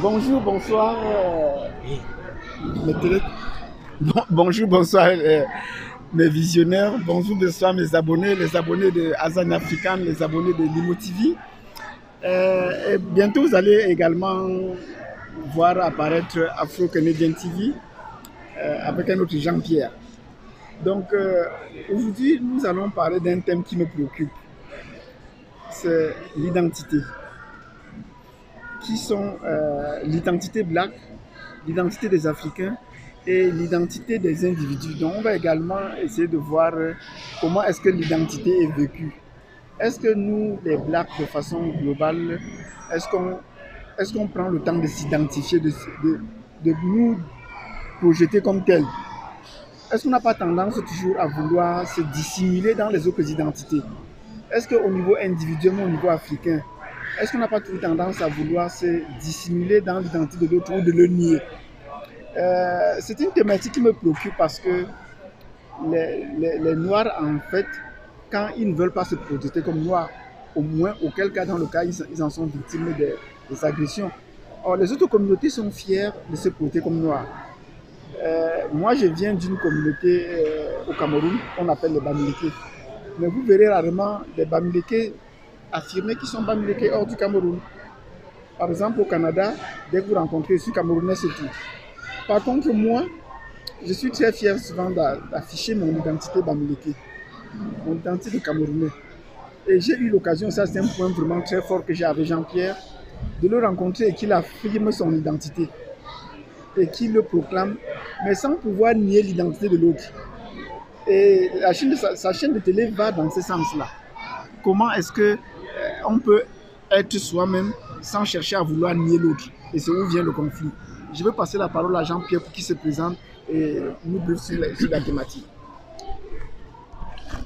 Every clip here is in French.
Bonjour, bonsoir. Mes télé- Bonjour, bonsoir mes visionnaires. Bonjour, bonsoir mes abonnés, les abonnés de Azan African, les abonnés de Limo TV. Et bientôt, vous allez également voir apparaître Afro-Canadian TV avec un autre Jean-Pierre. Donc, aujourd'hui, nous allons parler d'un thème qui me préoccupe. C'est l'identité. Qui sont l'identité black, l'identité des Africains et l'identité des individus. Donc on va également essayer de voir comment est-ce que l'identité est vécue. Est-ce que nous, les blacks, de façon globale, est-ce qu'on prend le temps de s'identifier, de nous projeter comme tels? Est-ce qu'on n'a pas tendance toujours à vouloir se dissimuler dans les autres identités? Est-ce qu'au niveau individuel, au niveau africain, est-ce qu'on n'a pas toujours tendance à vouloir se dissimuler dans l'identité de l'autre ou de le nier? C'est une thématique qui me préoccupe parce que les Noirs, en fait, quand ils ne veulent pas se projeter comme Noirs, au moins, auquel cas, dans le cas, ils en sont victimes des agressions. Or, les autres communautés sont fières de se projeter comme Noirs. Moi, je viens d'une communauté au Cameroun qu'on appelle les Bamileke. Mais vous verrez rarement des Bamileke affirmer qu'ils sont Bamileke hors du Cameroun. Par exemple, au Canada, dès que vous rencontrez, je suis Camerounais, c'est tout. Par contre, moi, je suis très fier souvent d'afficher mon identité Bamileke, mon identité de Camerounais. Et j'ai eu l'occasion, ça c'est un point vraiment très fort que j'ai avec Jean-Pierre, de le rencontrer et qu'il affirme son identité et qu'il le proclame, mais sans pouvoir nier l'identité de l'autre. Et sa chaîne de télé va dans ce sens-là. Comment est-ce que on peut être soi-même sans chercher à vouloir nier l'autre? Et c'est où vient le conflit. Je vais passer la parole à Jean-Pierre pour qu'il se présente et nous briefe sur la thématique.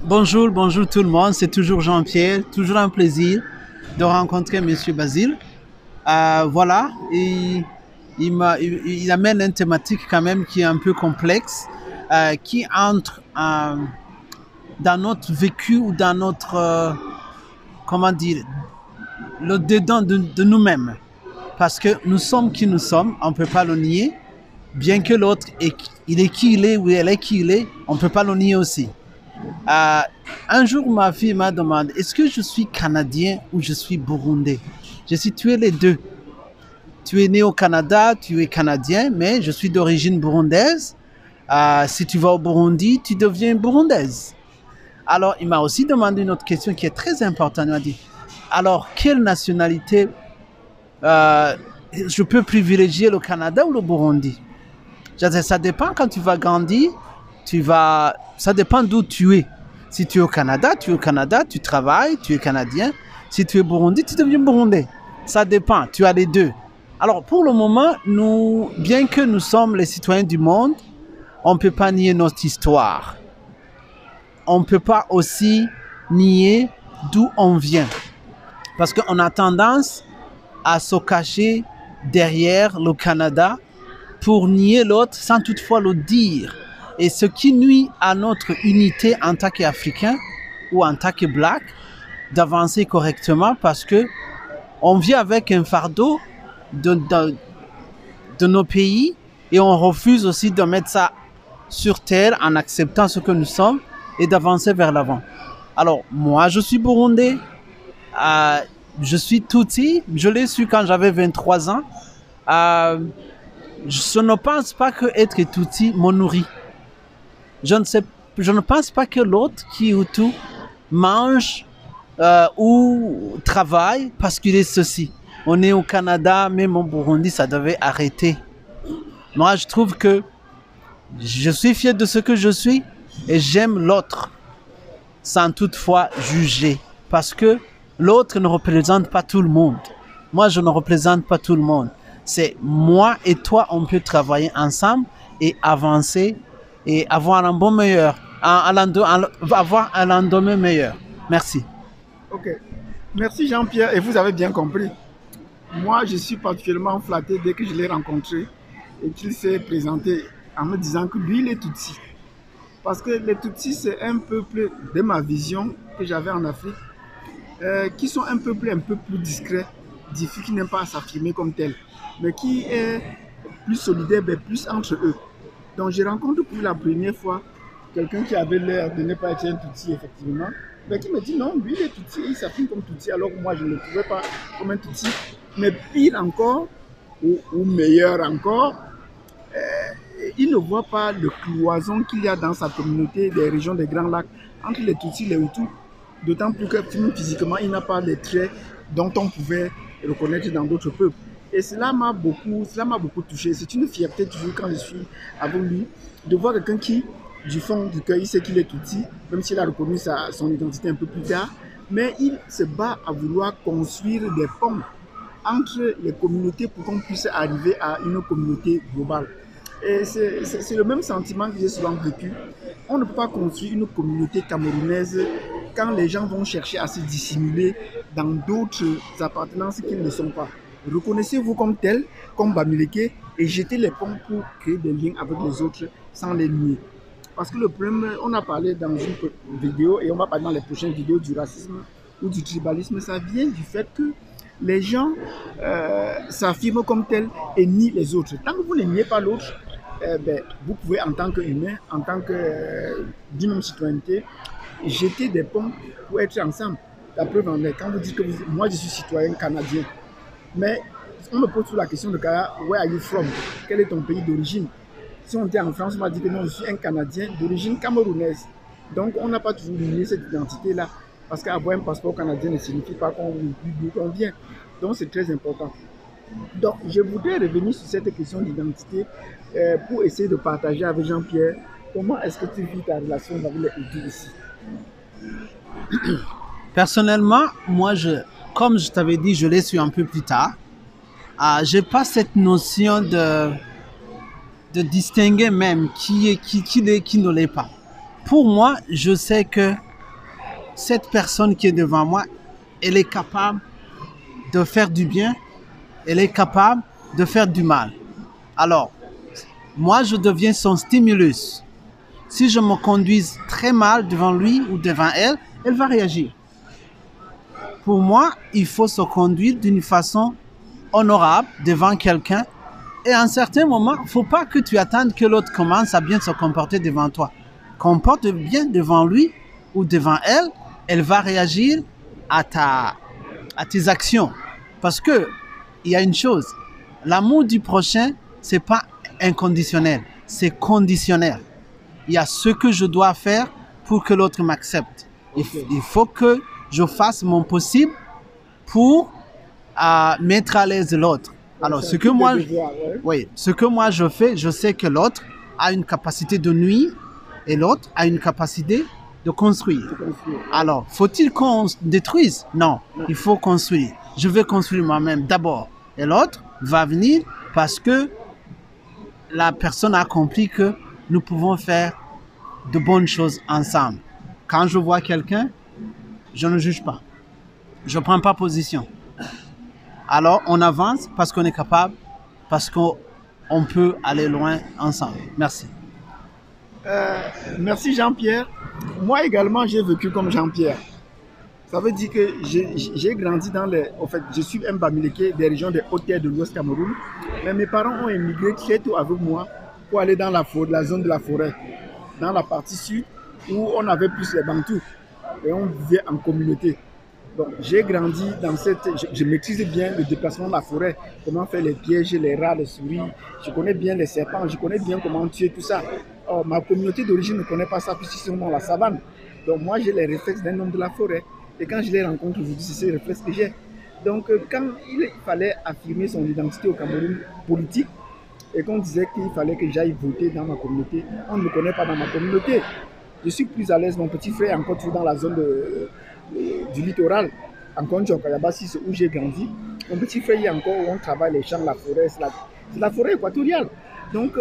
Bonjour, bonjour tout le monde, c'est toujours Jean-Pierre, toujours un plaisir de rencontrer Monsieur Basile. Voilà, et il amène une thématique quand même qui est un peu complexe, qui entre dans notre vécu ou dans notre, comment dire, le dedans de nous-mêmes. Parce que nous sommes qui nous sommes, on ne peut pas le nier, bien que l'autre, il est qui il est ou elle est qui il est, on ne peut pas le nier aussi. Un jour, ma fille m'a demandé, est-ce que je suis Canadien ou je suis Burundais? J'ai situé les deux. Tu es né au Canada, tu es Canadien, mais je suis d'origine burundaise. Si tu vas au Burundi, tu deviens burundaise. Alors, il m'a aussi demandé une autre question qui est très importante. Il m'a dit, alors, quelle nationalité je peux privilégier, le Canada ou le Burundi? Je dis, ça dépend quand tu vas grandir, ça dépend d'où tu es. Si tu es au Canada, tu travailles, tu es Canadien. Si tu es Burundi, tu deviens Burundais. Ça dépend, tu as les deux. Alors, pour le moment, bien que nous sommes les citoyens du monde, on ne peut pas nier notre histoire. On ne peut pas aussi nier d'où on vient. Parce qu'on a tendance à se cacher derrière le Canada pour nier l'autre sans toutefois le dire. Et ce qui nuit à notre unité en tant qu'Africain ou en tant que Black, d'avancer correctement parce que on vit avec un fardeau de nos pays et on refuse aussi de mettre ça sur terre en acceptant ce que nous sommes et d'avancer vers l'avant. Alors, moi, je suis burundais, je suis Tutsi, je l'ai su quand j'avais 23 ans. Je ne pense pas que être Tutsi me nourrit. Je ne pense pas que l'autre qui est Hutu mange ou travaille parce qu'il est ceci. On est au Canada, même au Burundi, ça devait arrêter. Moi, je trouve que je suis fier de ce que je suis et j'aime l'autre sans toutefois juger parce que l'autre ne représente pas tout le monde. Moi, je ne représente pas tout le monde. C'est moi et toi, on peut travailler ensemble et avancer et avoir un bon meilleur, avoir un lendemain meilleur. Merci. Ok. Merci Jean-Pierre. Et vous avez bien compris. Moi, je suis particulièrement flatté dès que je l'ai rencontré et qu'il s'est présenté en me disant que lui, il est Tutsi. Parce que les Tutsis, c'est un peuple, de ma vision que j'avais en Afrique, qui sont un peu plus discrets diffus, qui n'aiment pas à s'affirmer comme tel, mais qui est plus solidaire, mais plus entre eux. Donc je rencontre pour la première fois quelqu'un qui avait l'air de ne pas être un Tutsi, effectivement, mais qui me dit non, lui il est Tutsi, il s'affirme comme Tutsi, alors que moi je ne le trouvais pas comme un Tutsi. Mais pire encore, ou meilleur encore, il ne voit pas le cloison qu'il y a dans sa communauté des régions des Grands Lacs entre les Tutsis et les Hutus. D'autant plus que physiquement, il n'a pas les traits dont on pouvait reconnaître dans d'autres peuples. Et cela m'a beaucoup touché. C'est une fierté toujours quand je suis avec lui, de voir quelqu'un qui, du fond du cœur, il sait qu'il est Tutsi, même s'il a reconnu son identité un peu plus tard, mais il se bat à vouloir construire des ponts entre les communautés pour qu'on puisse arriver à une communauté globale. Et c'est le même sentiment que j'ai souvent vécu. On ne peut pas construire une communauté camerounaise quand les gens vont chercher à se dissimuler dans d'autres appartenances qu'ils ne sont pas. Reconnaissez-vous comme tel, comme Bamileke, et jetez les ponts pour créer des liens avec les autres sans les nier. Parce que le problème, on a parlé dans une vidéo, et on va parler dans les prochaines vidéos du racisme ou du tribalisme, ça vient du fait que les gens s'affirment comme tels et nient les autres. Tant que vous ne niez pas l'autre, vous pouvez en tant qu'humain, en tant que d'une même citoyenneté, jeter des ponts pour être ensemble. La preuve en est, quand vous dites que moi je suis citoyen canadien, mais on me pose toujours la question de where are you from? Quel est ton pays d'origine? Si on était en France, on m'a dit que non, je suis un Canadien d'origine camerounaise. Donc on n'a pas toujours nié cette identité-là. Parce qu'avoir un passeport canadien ne signifie pas qu'on oublie d'où on vient. Donc c'est très important. Donc je voudrais revenir sur cette question d'identité pour essayer de partager avec Jean-Pierre comment est-ce que tu vis ta relation avec les Hutus ici. Personnellement, moi, comme je t'avais dit, je l'ai su un peu plus tard. Je n'ai pas cette notion de distinguer même qui ne l'est pas. Pour moi, je sais que cette personne qui est devant moi, elle est capable de faire du bien, elle est capable de faire du mal. Alors, moi, je deviens son stimulus. Si je me conduis très mal devant lui ou devant elle, elle va réagir. Pour moi, il faut se conduire d'une façon honorable devant quelqu'un. Et à un certain moment, il ne faut pas que tu attendes que l'autre commence à bien se comporter devant toi. Comporte bien devant lui ou devant elle, elle va réagir à tes actions. Parce que il y a une chose, l'amour du prochain, ce n'est pas inconditionnel, c'est conditionnel. Il y a ce que je dois faire pour que l'autre m'accepte. Okay. Il faut que je fasse mon possible pour mettre à l'aise l'autre. Alors, ce que moi je fais, je sais que l'autre a une capacité de nuire et l'autre a une capacité de construire. Alors, faut-il qu'on détruise? Non, il faut construire. Je vais construire moi-même d'abord. Et l'autre va venir parce que la personne a compris que nous pouvons faire de bonnes choses ensemble. Quand je vois quelqu'un, je ne juge pas. Je ne prends pas position. Alors, on avance parce qu'on est capable, parce qu'on peut aller loin ensemble. Merci. Merci Jean-Pierre. Moi également, j'ai vécu comme Jean-Pierre. Ça veut dire que j'ai grandi dans les... En fait, je suis un Bamileke des régions des Hautes-Terres de l'Ouest Cameroun. Mais mes parents ont émigré très tôt avec moi pour aller dans la zone de la forêt, dans la partie sud où on avait plus les Bantous et on vivait en communauté. Donc j'ai grandi dans cette... Je maîtrise bien le déplacement de la forêt, comment faire les pièges, les rats, les souris. Je connais bien les serpents, je connais bien comment tuer tout ça. Or, ma communauté d'origine ne connaît pas ça puisqu'ils sont dans la savane. Donc moi j'ai les réflexes d'un homme de la forêt. Et quand je les rencontre aujourd'hui, c'est ces réflexes que j'ai. Donc quand il fallait affirmer son identité au Cameroun politique et qu'on disait qu'il fallait que j'aille voter dans ma communauté, on ne me connaît pas dans ma communauté. Je suis plus à l'aise, mon petit frère est encore toujours dans la zone du littoral, en Kondjok-Kayabassis où j'ai grandi. Mon petit frère est encore où on travaille les champs, la forêt, c'est la forêt équatoriale. Donc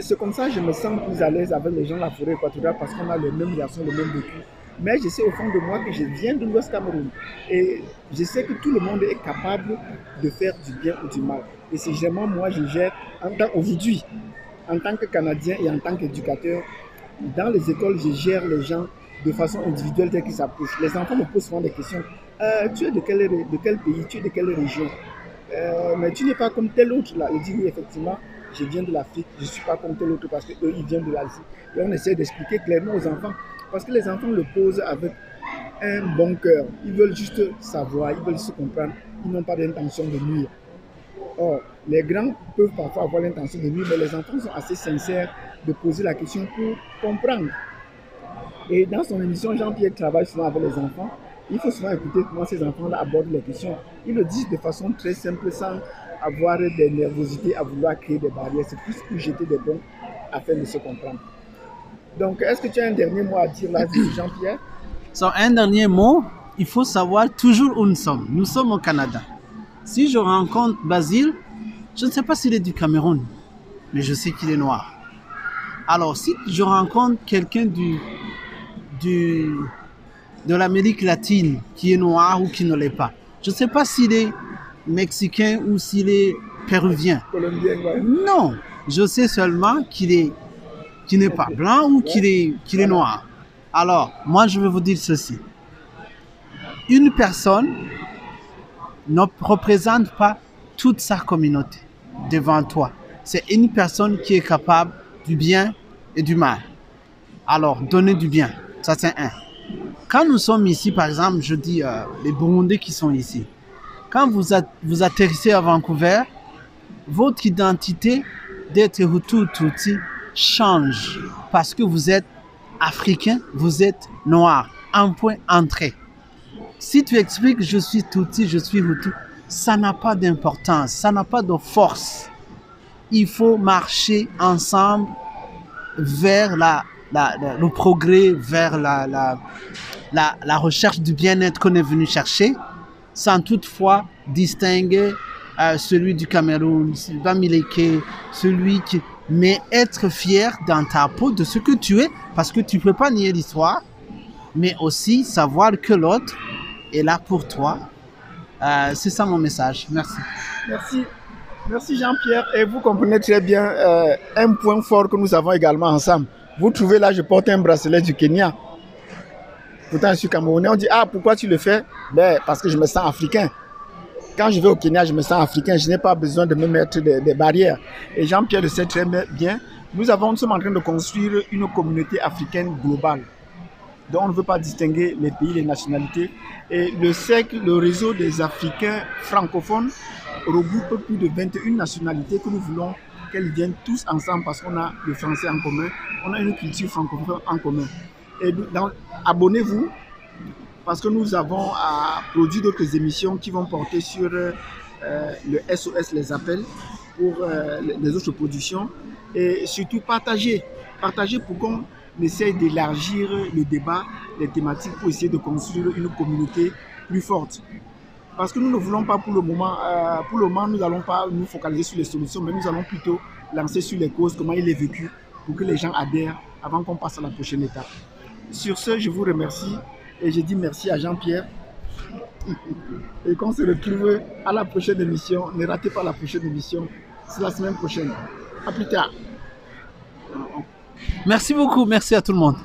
c'est comme ça que je me sens plus à l'aise avec les gens de la forêt équatoriale parce qu'on a les mêmes réactions, le même vécu. Mais je sais au fond de moi que je viens de l'Ouest Cameroun et je sais que tout le monde est capable de faire du bien ou du mal. Et c'est vraiment moi, je gère aujourd'hui, en tant que Canadien et en tant qu'éducateur, dans les écoles, je gère les gens de façon individuelle telle qu'ils s'approchent. Les enfants me posent souvent des questions. Tu es de quel pays, tu es de quelle région? Mais tu n'es pas comme tel autre là. Il dit oui, effectivement, je viens de l'Afrique, je ne suis pas comme tel autre parce qu'eux, ils viennent de l'Asie. Et on essaie d'expliquer clairement aux enfants. Parce que les enfants le posent avec un bon cœur. Ils veulent juste savoir, ils veulent se comprendre. Ils n'ont pas d'intention de nuire. Or, les grands peuvent parfois avoir l'intention de nuire, mais les enfants sont assez sincères de poser la question pour comprendre. Et dans son émission, Jean-Pierre travaille souvent avec les enfants. Il faut souvent écouter comment ces enfants-là abordent les questions. Ils le disent de façon très simple, sans avoir des nervosités à vouloir créer des barrières. C'est plus pour jeter des bons afin de se comprendre. Donc, est-ce que tu as un dernier mot à dire là, Jean-Pierre? Un dernier mot, il faut savoir toujours où nous sommes. Nous sommes au Canada. Si je rencontre Basile, je ne sais pas s'il est du Cameroun, mais je sais qu'il est noir. Alors, si je rencontre quelqu'un de l'Amérique latine qui est noir ou qui ne l'est pas, je ne sais pas s'il est mexicain ou s'il est péruvien. Colombien, ouais. Non, je sais seulement qu'il n'est pas blanc ou qu'il est noir. Alors, moi, je vais vous dire ceci. Une personne ne représente pas toute sa communauté devant toi. C'est une personne qui est capable du bien et du mal. Alors, donnez du bien. Ça, c'est un. Quand nous sommes ici, par exemple, je dis les Burundais qui sont ici. Quand vous atterrissez à Vancouver, votre identité d'être Hutu ou Tutsi change parce que vous êtes africain, vous êtes noir. Un point entrée. Si tu expliques je suis Tutsi, je suis Hutu, ça n'a pas d'importance, ça n'a pas de force. Il faut marcher ensemble vers le progrès, vers la recherche du bien-être qu'on est venu chercher, sans toutefois distinguer celui du Cameroun, Bamileke, celui qui... Mais être fier dans ta peau de ce que tu es, parce que tu ne peux pas nier l'histoire, mais aussi savoir que l'autre est là pour toi. C'est ça mon message. Merci. Merci. Merci Jean-Pierre. Et vous comprenez très bien un point fort que nous avons également ensemble. Vous trouvez là, je porte un bracelet du Kenya. Pourtant, je suis Camerounais. On dit, ah, pourquoi tu le fais? Ben, parce que je me sens africain. Quand je vais au Kenya, je me sens africain. Je n'ai pas besoin de me mettre des barrières. Et Jean-Pierre le sait très bien. Nous sommes en train de construire une communauté africaine globale. Donc, on ne veut pas distinguer les pays, les nationalités. Et le réseau des Africains francophones regroupe plus de 21 nationalités que nous voulons qu'elles viennent tous ensemble parce qu'on a le français en commun, on a une culture francophone en commun. Et abonnez-vous parce que nous avons produit d'autres émissions qui vont porter sur le SOS, les appels pour les autres productions. Et surtout, partagez pour qu'on essaye d'élargir le débat, les thématiques pour essayer de construire une communauté plus forte. Parce que nous ne voulons pas pour le moment, nous n'allons pas nous focaliser sur les solutions, mais nous allons plutôt lancer sur les causes, comment il est vécu, pour que les gens adhèrent avant qu'on passe à la prochaine étape. Sur ce, je vous remercie et je dis merci à Jean-Pierre. Et qu'on se retrouve à la prochaine émission. Ne ratez pas la prochaine émission, c'est la semaine prochaine. À plus tard. Merci beaucoup, merci à tout le monde.